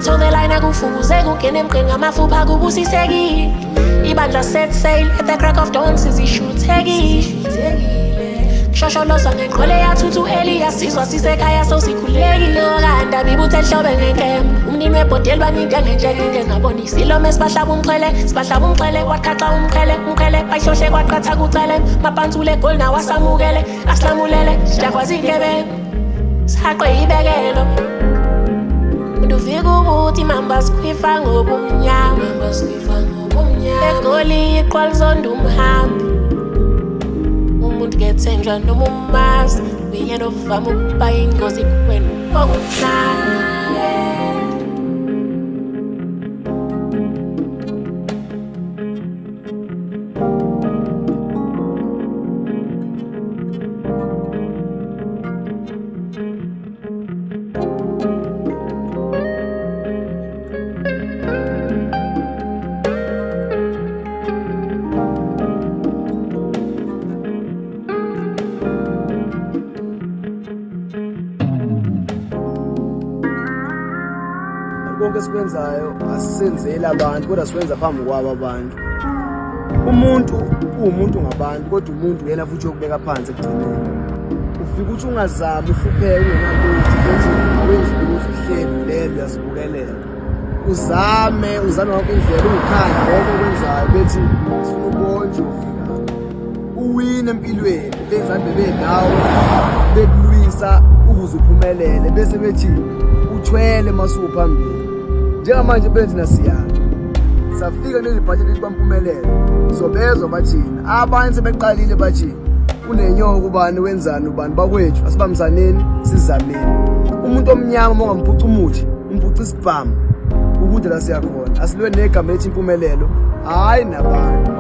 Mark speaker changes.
Speaker 1: ngithole line akufuze kungena emgqeni ngamafupha kubusiseki ibandla set sail at the crack of dawn sizishuthekile Shosholoza ngenqole yathuthu Elias sizwa sisekhaya so sikhulekile okanda bibuthe hlobe ngenkembe umnini webhodeli banike ngenjeke ngabona isilome sibahlaba umxhele kwaqhaxa umqhele bayihlohle kwaqhatha kucele mapantsule gold nawasamukele aslamulele sijakwazi inkebe saqwe ibekelo Nduvika ukuthi mamba sikwifa ngobumnyama egoli iqwalizonda umhambi umuntu kethenjwa noma umazi uyena ovama ukuba ingozi kuwena okuncane
Speaker 2: konke sikwenzayo asisenzeli abantu kodwa sikwenza phambi kwabo abantu umuntu uwumuntu ngabantu kodwa umuntu yena futhi ukubeka phansi ekugcineni ufika ukuthi ungazami uhlupheke ungenalutho ukuthi awenzi ukuthi uhleli lelo uyasibukelela uzame wonke indlela ungikhaya konke okwenzayo bethi sifuna ubonje ufika uwine empilweni bezambe bendawo bekulwisa ukuze uphumelele bese bethi uthwele masuphambili njengamanje benzi nasiyana safika nelibhajethi libampumelelo sobezwa bathina abanye sebeqalile bathi unenyoka ubani wenzani ubani bakwethu asibamsaneni sizameni umuntu omnyama ongamphuca umuthi umphuca isibhamu ukuthi la siyakhona asilwe negama lethi impumelelo hayi nabantu